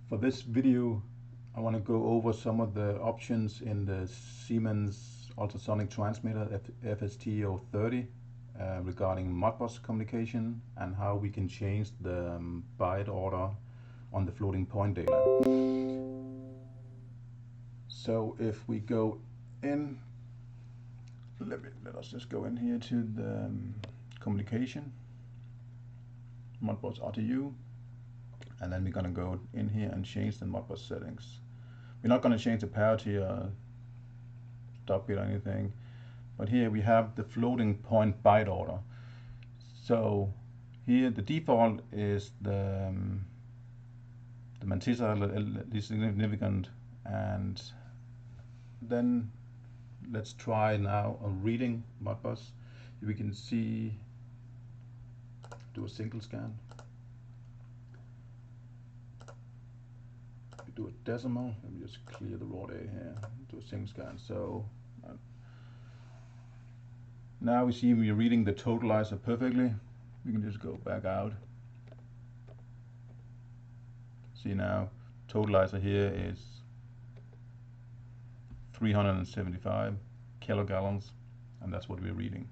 For this video, I want to go over some of the options in the Siemens ultrasonic transmitter FST030 regarding Modbus communication and how we can change the byte order on the floating point data. So if we go in, let us just go in here to the communication, Modbus RTU, and then we're going to go in here and change the Modbus settings. We're not going to change the parity or stop bit or anything, but here we have the floating point byte order. So here the default is the mantissa least significant, and then let's try now a reading Modbus. We can see, do a single scan, we do a decimal, let me just clear the raw data here, do a single scan. So now we see we're reading the totalizer perfectly. We can just go back out. See now, totalizer here is 375 kilogallons, and that's what we're reading.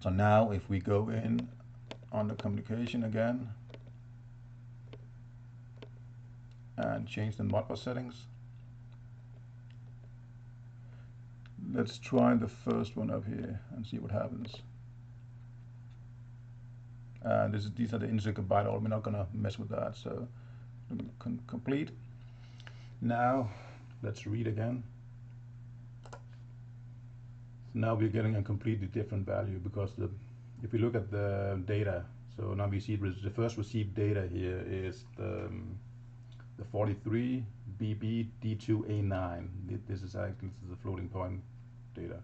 So now if we go in on the communication again and change the Modbus settings, let's try the first one up here and see what happens. These are the intricate byte order. We're not going to mess with that. So complete. Now let's read again. So now we're getting a completely different value because if we look at the data, so now we see the first received data here is the 43 BB D2A9. This is the floating point data.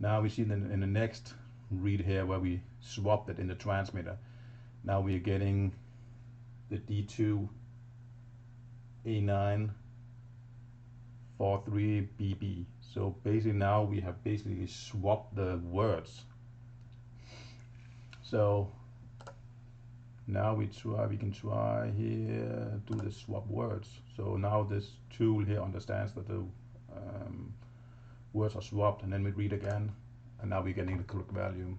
Now we see in the next read here where we swapped it in the transmitter. Now we are getting the D2A9 43 BB. So basically now we have basically swapped the words. So now we can try here, do the swap words. So now this tool here understands that the words are swapped, and then we read again, and now we're getting the correct value.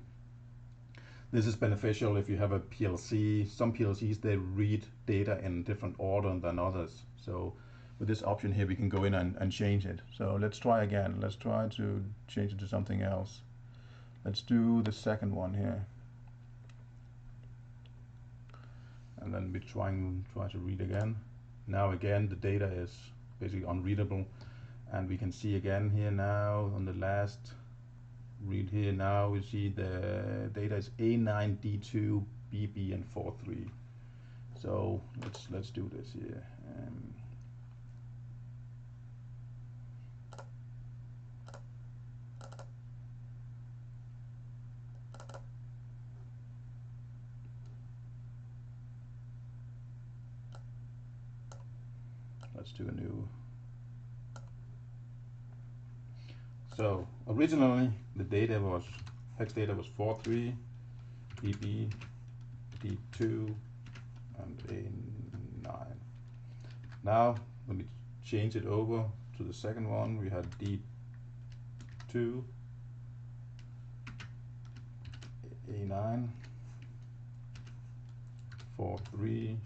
This is beneficial if you have a PLC. Some PLCs, they read data in different order than others. So with this option here, we can go in and change it. So let's try again. Let's try to change it to something else. Let's do the second one here. And then we try to read again. Now again, the data is basically unreadable. And we can see again here now on the last read here, now we see the data is A9D2 BB and 43. So let's do this here. Let's do a new. So originally the data was, hex data was 43 BB D2 and A9. Now when we change it over to the second one, we had D2 A9 43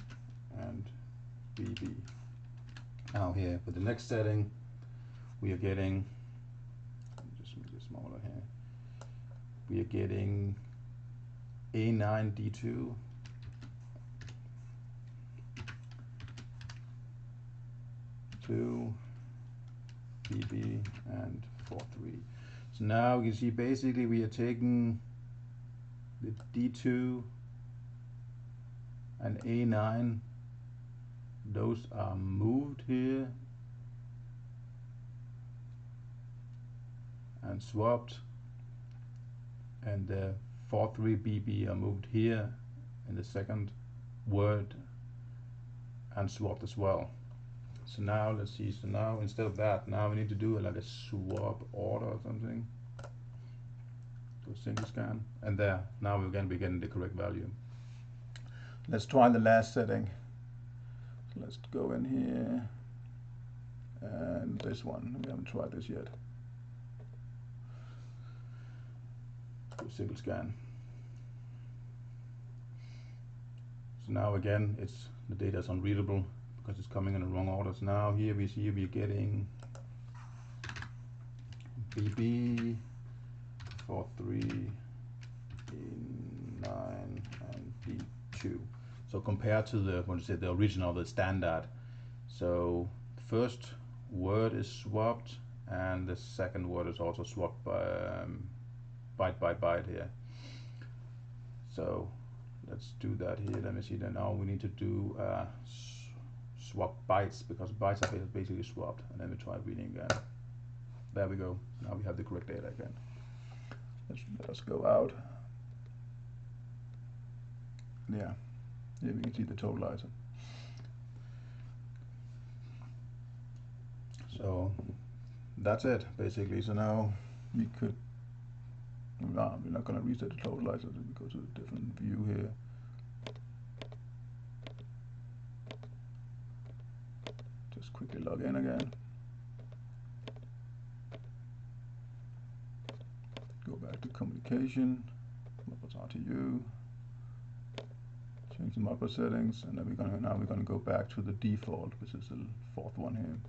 and BB. Now here with the next setting, we are getting, just make it smaller here, we are getting A9D2 2 BB and 43. So now you see basically we are taking the D2 and A9, those are moved here and swapped, and the 43 BB are moved here in the second word and swapped as well. So now let's see, so now instead of that, now we need to do like a swap order or something. Do a single scan, and now we're going to be getting the correct value. Let's try the last setting. So let's go in here, and this one, we haven't tried this yet. Do a single scan. So now again, the data is unreadable because it's coming in the wrong orders. Now here we see we're getting BB 43 E9 and D2. So compared to the original, the standard, so the first word is swapped and the second word is also swapped by byte by byte here. So let's do that here. Let me see that now we need to do swap bytes, because bytes are basically swapped, and then we try reading again. There we go. Now we have the correct data again. Let us go out. Yeah, here we can see the totalizer. So that's it basically. So now we could, we're not going to reset the totalizer, so we go to a different view here. Just quickly log in again. Go back to communication, Modbus RTU, change the Modbus settings, and then we're gonna go back to the default, which is the fourth one here.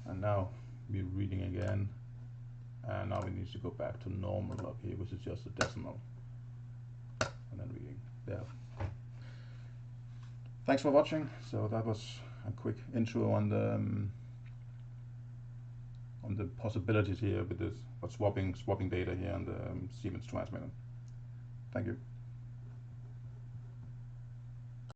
And now we're reading again, and now we need to go back to normal log here, which is just a decimal, and then reading there. Thanks for watching. So that was a quick intro on the possibilities here with this swapping data here on the Siemens transmitter. Thank you.